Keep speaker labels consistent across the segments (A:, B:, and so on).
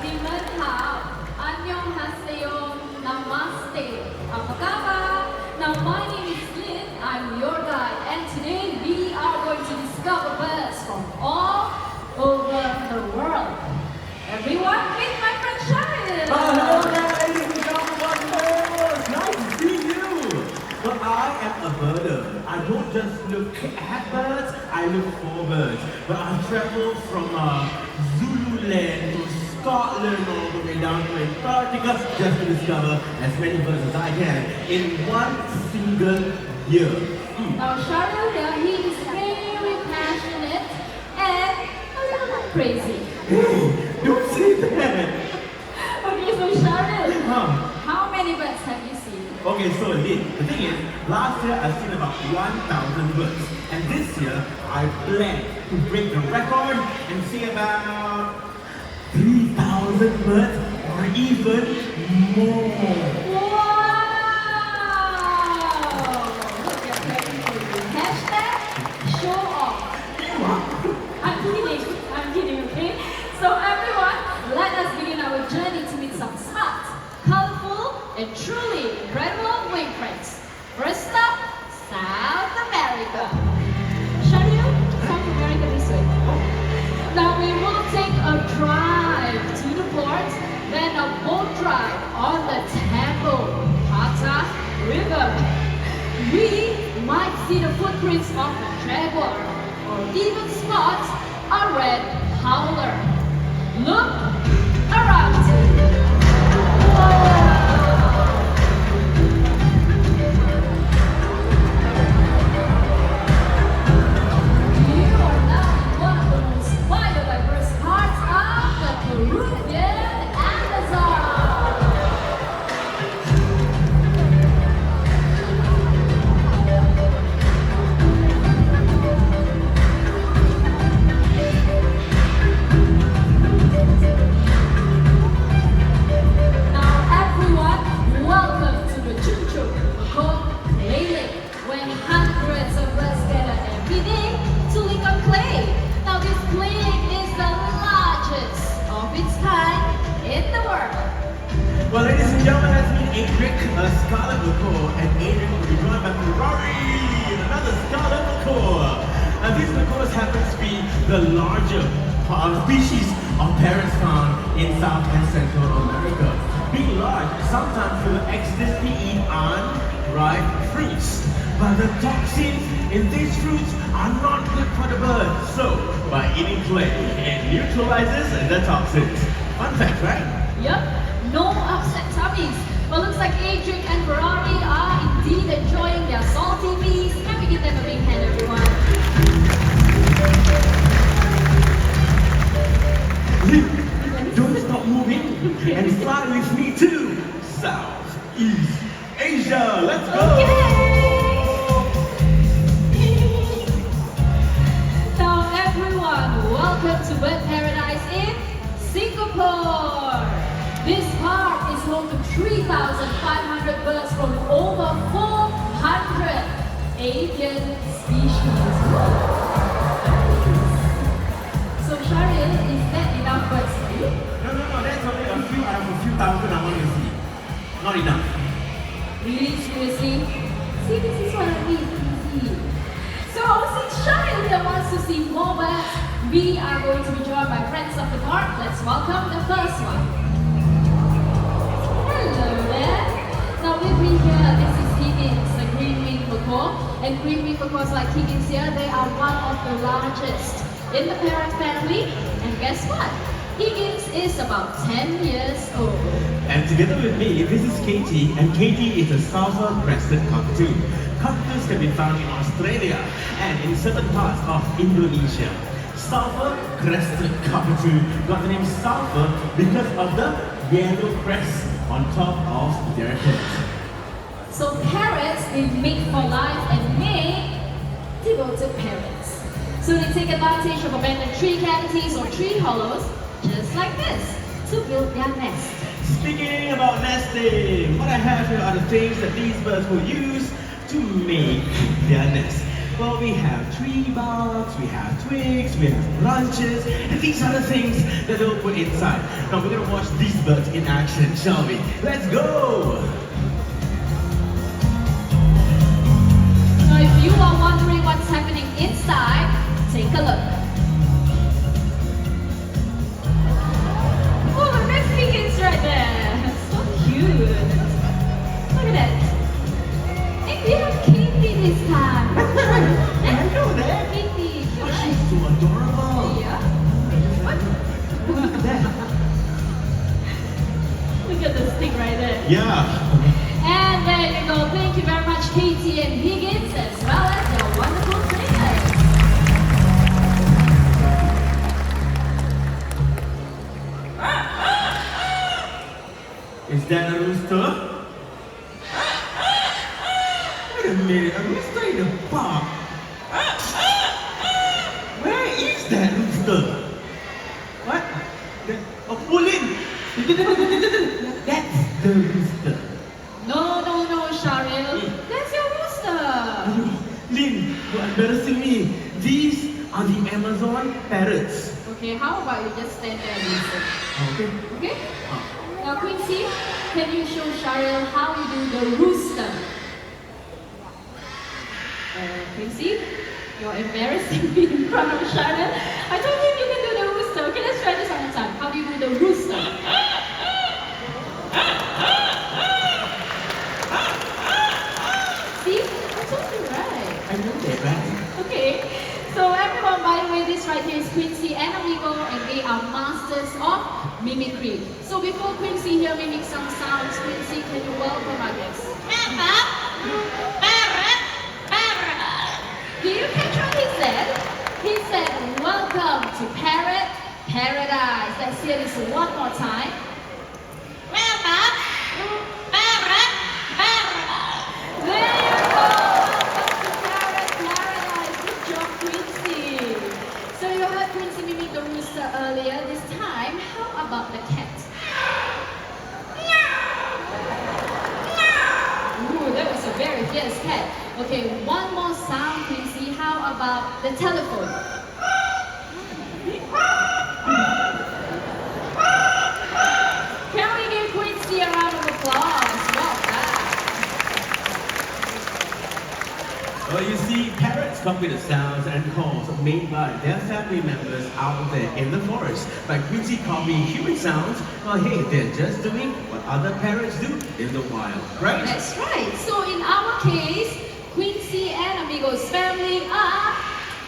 A: 你们好，안녕하세요, namaste, apakaba. Now my name is Lin, I'm your guide, and today we are going to discover birds from all over the world. Everyone, meet my friend Sharon.
B: Hello there, ladies and gentlemen. Nice to see you. Well, I am a birder. I don't just look at birds, I look for birds. But I traveled from Zululand to Scotland all the way down to Antarctica just to discover as many birds as I can in one single year.
A: Now Sharon here, he is very passionate and a little bit crazy.
B: Hey, don't say that.
A: Okay, so Sharon,
B: Huh.
A: how many birds have you seen?
B: Okay, so Lin, the thing is, last year I've seen about 1,000 birds. And this year, I plan to break the record and see about 3,000 birds or even more.
A: Wow! Look, you're very crazy. Hashtag show off. I'm kidding, okay? So everyone, let us begin our journey to meet some smart, colorful, and truly incredible wing friends. First stop, South America. Shario, South America this way. Now we will take a drive to the port, then a boat ride on the Tambo Pata River. We might see the footprints of a jaguar, or even spot a red howler. Look around you. Whoa! You are now in one of the most biodiverse parts of the Peruvian Amazon. Now everyone, welcome to the Chucho Clay Lake, where hundreds of birds gather every day to lick on clay. Now this clay lake is the largest of its kind in the world.
B: Well, ladies and gentlemen, that's me, Adric, Scarlet Macaw, and Adric will be joined by Ferrari, another Scarlet Macaw. And these macaws happen to be the larger species of parrots found in South and Central America. Being large, sometimes they will accidentally eat unripe fruits. But the toxins in these fruits are not good for the bird. So, by eating clay, it neutralizes the toxins. Fun fact, right?
A: Yup, no upset tummies. But looks like Adric and Ferrari are indeed enjoying their salty feast. Can we give them a big hand, everyone?
B: Don't stop moving and fly with me to Southeast Asia. Let's go!
A: Now everyone, welcome to Bird Paradise in Singapore. This park is home to 3,500 birds from over 400 avian species. So Sharon, is that enough birds for you?
B: No, that's only a few out of a few thousand I want to see. Not enough.
A: Really, seriously? See, this is what I mean, easy. So, since Sharon here wants to see more birds, we are going to be joined by friends of the park. Let's welcome the first one. Hello there. Now with me here, this is Higgins, the green-winged macaw. And green-winged macaws like Higgins here, they are one of the largest in the parrot family. And guess what? Higgins is about 10 years old.
B: And together with me, this is Katie, and Katie is a sulfur-crested cockatoo. Cockatoos can be found in Australia and in certain parts of Indonesia. Sulfur-crested cockatoo got the name sulfur because of the yellow crest on top of their head.
A: So parrots, they mate for life and make devoted parents. So they take advantage of abandoned tree cavities or tree hollows, just like this, to build their nest.
B: Speaking about nesting, what I have here are the things that these birds will use to make their nest. Well, we have tree barks, we have twigs, we have branches, and these are the things that they'll put inside. Now we're gonna watch these birds in action, shall we? Let's go!
A: So if you are wondering what's happening inside, take a look. Oh, look, there's chickens right there. So cute. Look at that. And we have Kitty this time.
B: I know that!
A: Kitty,
B: Oh,
A: right?
B: she's so adorable!
A: Yeah.
B: Look at that!
A: Look at the stick right there.
B: Yeah!
A: And there you go. Thank you very much, Katie and Higgins, as well as your wonderful trainers.
B: Is that a rooster? Wait a minute, a rooster in the park? Where is that rooster? What? Oh, Pauline! That's the rooster.
A: No, Sharil. That's your rooster.
B: Lynn, you're embarrassing me. These are the Amazon parrots.
A: Okay, how about you just stand there and listen?
B: Okay.
A: Okay? Now, Quincy, can you show Sharil how you do the rooster? Quincy, you're embarrassing me in front of Sharil. I told him you can do the rooster. Okay, let's try this one more time. How do you do the rooster? See? I told you right.
B: I know that, right?
A: Okay, so everyone, by the way, this right here is Quincy and Amigo, and they are masters of mimicry. So before Quincy here mimic some sounds, Quincy, can you welcome our guests? Do you catch what he said? He said, welcome to Parrot Paradise. Let's hear this one more time. There you go! Welcome to Parrot Paradise. Good job, Quincy. So you heard Quincy mimic the rooster earlier. This time, how about the cat? Ooh, that was a very fierce cat. Okay, one more sound, Quincy. How about the telephone? Can we give Quincy a round of applause? Well done.
B: Well, you see, parrots copy the sounds and calls made by their family members out there in the forest. But Quincy copy human sounds, well, hey, they're just doing what other parrots do in the wild, right?
A: That's right. So in our case, Quincy and Amigos family are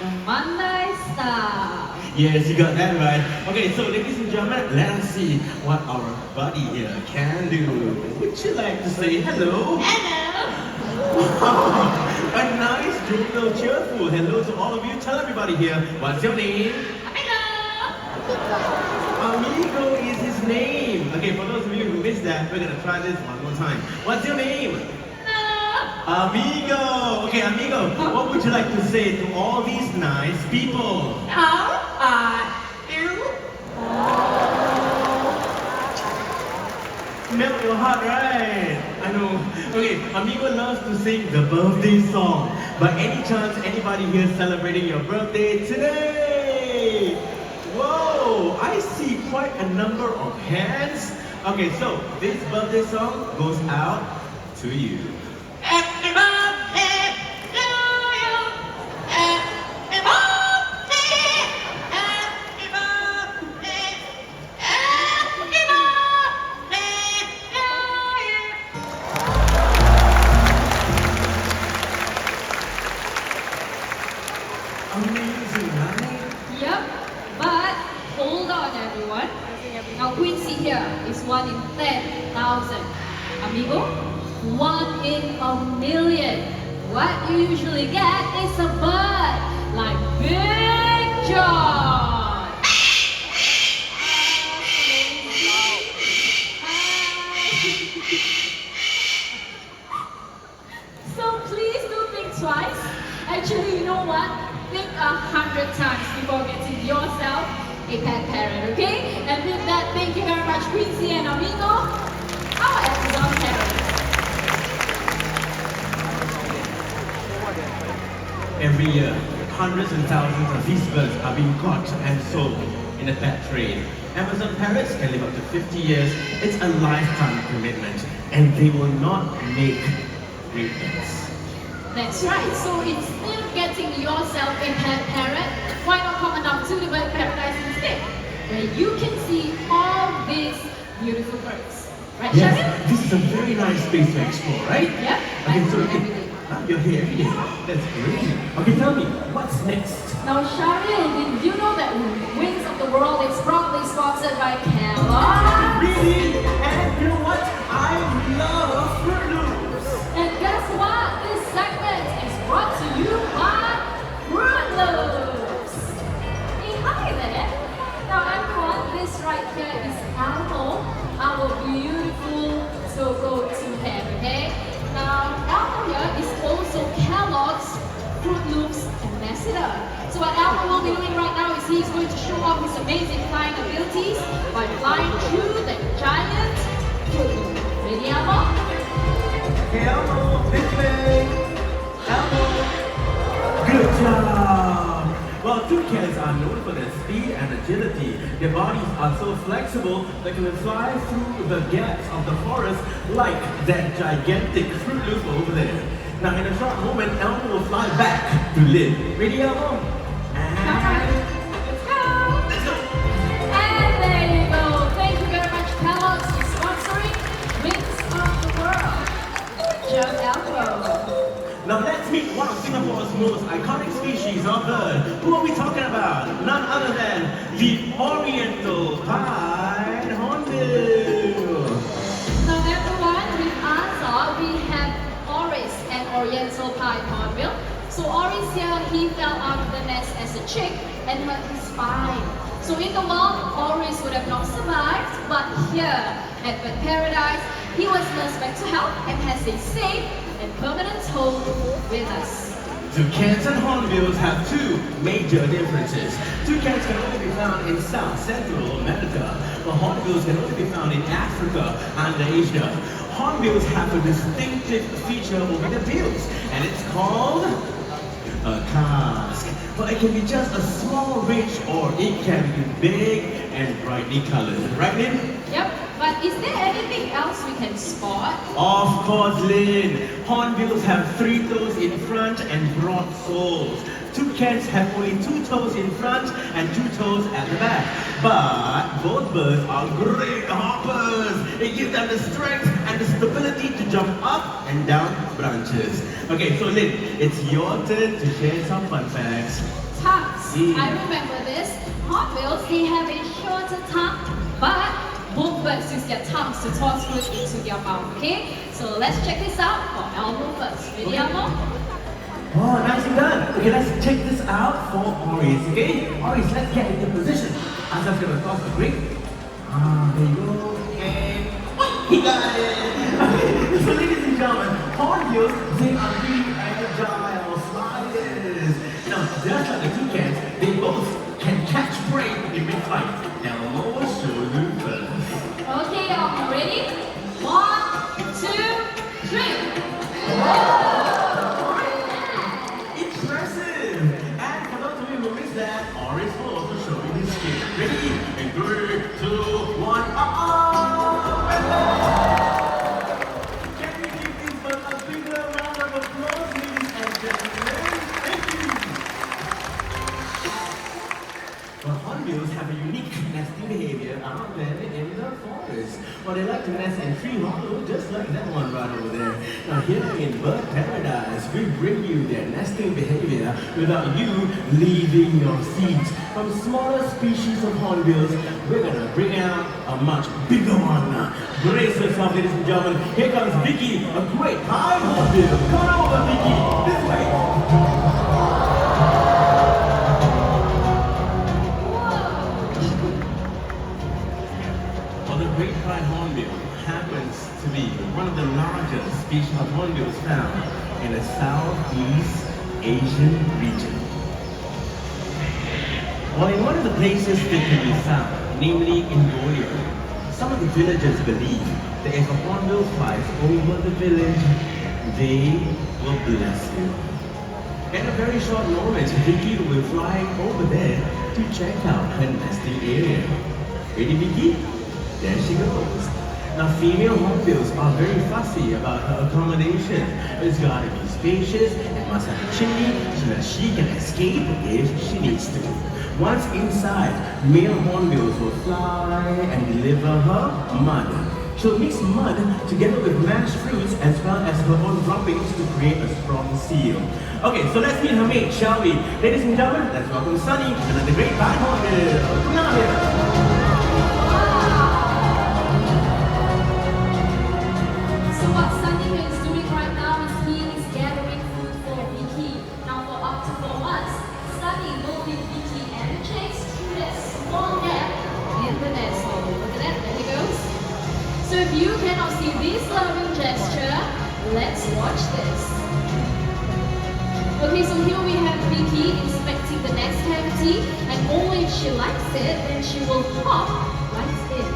A: the Monday Star.
B: Yes, you got that right. Okay, so ladies and gentlemen, let us see what our buddy here can do. Would you like to say hello?
A: Hello.
B: A nice, jovial, cheerful hello to all of you. Tell everybody here, what's your name? Amigo is his name. Okay, for those of you who missed that, we're gonna try this one more time. What's your name? Amigo. Okay, Amigo, what would you like to say to all these nice people?
A: How are you?
B: Melt your heart, right? I know. Okay, Amigo loves to sing the birthday song. By any chance, anybody here celebrating your birthday today? Whoa, I see quite a number of hands. Okay, so this birthday song goes out to you.
A: Happy birthday to you. Happy birthday. Happy birthday. Happy birthday to you.
B: Amazing, right?
A: Yep, but hold on everyone. Now Quincy here is 1 in 10,000. Amigo, 1 in a million. What you usually get is a bird like Big John. So please do think twice. Actually, you know what? Think 100 times before getting yourself a pet parrot, okay? And with that, thank you very much, Quincy and Amigo, our Amazon parrot.
B: Every year, hundreds and thousands of these birds are being caught and sold in a pet trade. Amazon parrots can live up to 50 years. It's a lifetime commitment, and they will not make repeats.
A: That's right. So instead of getting yourself a pet parrot, why not come on to the bird paradise instead, where you can see all these beautiful birds. Right,
B: Yes,
A: Sharon?
B: this is a very nice space to explore, right?
A: Yep.
B: Okay,
A: I
B: so
A: do
B: okay,
A: every day.
B: you're here every day. That's great. Okay, tell me, what's next?
A: Now, Sharon, did you know that Wings of the World is proudly sponsored by Kellogg?
B: Really? And you know what? I love Fruit Loops.
A: And guess what? This segment is brought to you by Fruit Loops. Hey, hi there. Now, everyone, this right here is Elmo, our beautiful Togo toucan, okay? Now, Elmo here is also Kellogg's Fruit Loops ambassador. So what Elmo will be doing right now is he's going to show off his amazing flying abilities by flying through the giant Fruit Loop. Ready, Elmo?
B: Hey, Elmo, this way. Elmo. Good job. Well, toucans are known for their speed and agility. Their bodies are so flexible they can fly through the gaps of the forest like that gigantic Fruit Loop over there. Now, in a short moment, Elmo will fly back to live. Ready, Elmo?
A: Alright,
B: And
A: let's go!
B: let's go.
A: And there you go. Thank you very much, Kellogg's, for sponsoring Wings of the World. Good job, Elmo.
B: Now let's meet one of Singapore's most iconic species of bird. Who are we talking about? None other than the Oriental Pied Hornbill.
A: Now everyone, with us, we have Oris, an Oriental Pied Hornbill. So Oris here, he fell out of the nest as a chick and hurt his spine. So in the wild, Oris would have not survived, but here at Bird Paradise, he was nursed back to health and has a safe and permanent home with us.
B: Toucans and hornbills have two major differences. Toucans can only be found in South Central America, while hornbills can only be found in Africa and Asia. Hornbills have a distinctive feature over their bills, and it's called a casque. Well, it can be just a small ridge, or it can be big and brightly colored. Right, Lynn?
A: Yep, but is there anything else we can spot?
B: Of course, Lynn. Hornbills have 3 toes in front and broad soles. Toucans have only 2 toes in front and 2 toes at the back. But both birds are great hoppers. It gives them the strength and the stability to jump up and down branches. Okay, so Lynn, it's your turn to share some fun facts.
A: Tongues. I remember this. Hornbills, they have a shorter tongue, but both birds use their tongues to toss food into their mouth, okay? So let's check this out for Elmo first. Ready, Elmo?
B: Oh, nicely done. Okay, let's check this out for Oris, okay? Oris, let's get into position. Asa's gonna toss a break. There you go. And he got it. So ladies and gentlemen, hornbills, they are really agile flyers. Now, just like the toucans, they both can catch prey in mid-flight. Elmo will show you first.
A: Okay, Elmo, ready? 1, 2, 3.
B: Impressive! And for those of you who missed that, Oris will also show you his skill. Ready? In 3, 2, 1, up! Can we give these birds a bigger round of applause, ladies and gentlemen? Thank you! Well, hornbills have a unique nesting behavior out there in the forest. Well, they like to nest in tree hollow, just like that one right over there. Now, here in Bird Paradise, we bring you their nesting behavior without you leaving your seat. From smaller species of hornbills, we're gonna bring out a much bigger one. Brace yourself, ladies and gentlemen. Here comes Vicky, a great high hornbill. Come on over, Vicky. This way. Well, the great pied hornbill happens to be one of the largest species of hornbills found in the Southeast Asian region. Well, in one of the places they can be found, namely in Borneo, some of the villagers believe that if a hornbill flies over the village, they will bless you. In a very short moment, Vicky will be flying over there to check out her nesting area. Ready, Vicky? There she goes. Now, female hornbills are very fussy about her accommodation. It's gotta be spacious, it must have a chimney so that she can escape if she needs to. Once inside, male hornbills will fly and deliver her mud. She'll mix mud together with mashed fruits as well as her own droppings to create a strong seal. Okay, so let's meet her mate, shall we? Ladies and gentlemen, let's welcome Sunny, another great fine hornbill. Come on here.
A: So what Sunny is doing right now is he is gathering food for Vicky. Now for up to 4 months, Sunny will lead Vicky and Chase through that small gap in the nest. So look at that, there he goes. So if you cannot see this loving gesture, let's watch this. Okay, so here we have Vicky inspecting the nest cavity, and only if she likes it, then she will hop right in.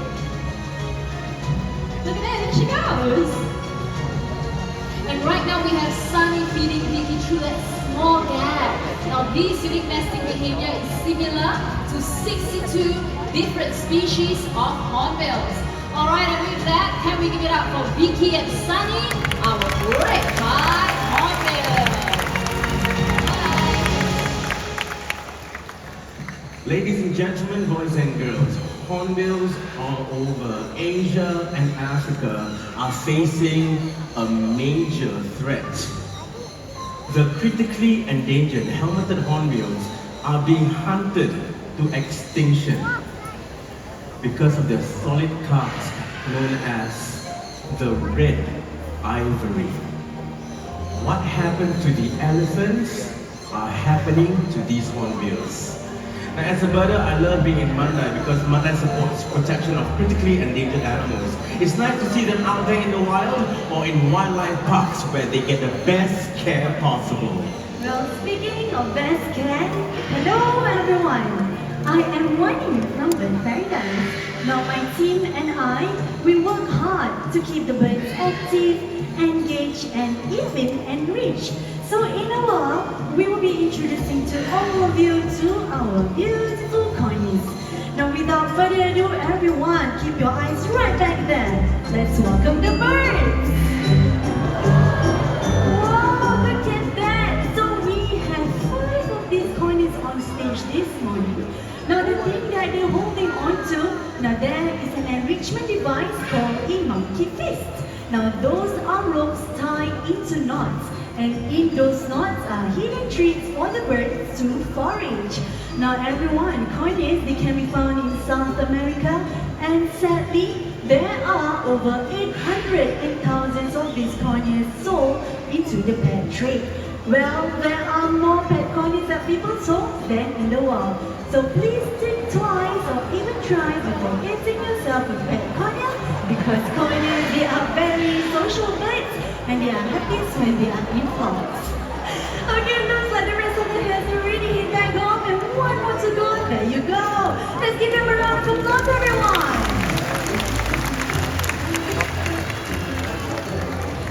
A: Look at that, here she goes. And right now we have Sunny feeding Vicky through that small gap. Now this unique nesting behavior is similar to 62 different species of hornbills. Alright, and with that, can we give it up for Vicky and Sunny, our great five hornbills.
B: Ladies and gentlemen, boys and girls, hornbills all over Asia and Africa are facing a major threat. The critically endangered helmeted hornbills are being hunted to extinction because of their solid casque known as the red ivory. What happened to the elephants are happening to these hornbills. Now, as a birder, I love being in Mandai because Mandai supports protection of critically endangered animals. It's nice to see them out there in the wild or in wildlife parks where they get the best care possible.
C: Well, speaking of best care, hello everyone. I am Wani from Bird Paradise. Now my team and I, we work hard to keep the birds active, engaged and even enriched. So in a while, we will be introducing to all of you to our beautiful conies. Now without further ado, everyone, keep your eyes right back there. Let's welcome the birds. Wow, look at that. So we have 5 of these conies on stage this morning. Now the thing that they're holding on to, now there is an enrichment device called a monkey fist. Now those are ropes tied into knots, and in those knots are hidden treats for the birds to forage. Now everyone, conies, they can be found in South America, and sadly there are over 800 and thousands of these conies sold into the pet trade. Well, there are more pet conies that people sold than in the world. So please think twice or even try before getting yourself a pet conia, because conies, they are very social birds and they are happiest when they are in flocks. Okay, looks like the rest of the heads already hit that goal and one more to go. There you go. Let's give them a round of applause, everyone.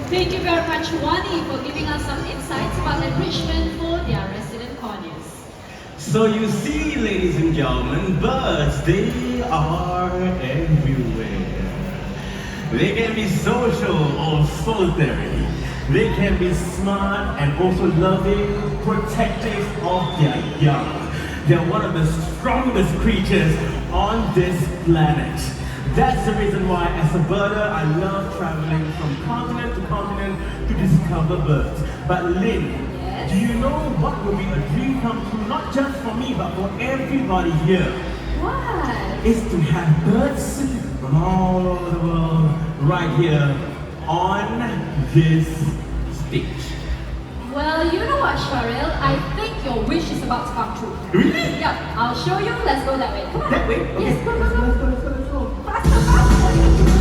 A: Thank you very much, Wani, for giving us some insights about enrichment for their resident conies.
B: So you see, ladies and gentlemen, birds, they are everywhere. They can be social or solitary. They can be smart and also loving, protective of their young. They're one of the strongest creatures on this planet. That's the reason why, as a birder, I love traveling from continent to continent to discover birds. But Lynn,
A: Yes?
B: do you know what would be a dream come true, not just for me, but for everybody here?
A: What?
B: Is to have birds from all over the world right here on this stage.
A: Well, you know what, Sharil? I think your wish is about to come true.
B: Really?
A: Yeah, I'll show you. Let's go that way. Come on.
B: That way? Okay.
A: Yes, go, go,
B: Let's
A: go.
B: go, let's go, let's go.
A: Faster, faster.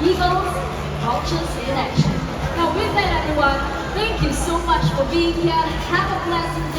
A: Eagles, Vultures in action. Now with that everyone, thank you so much for being here. Have a blessed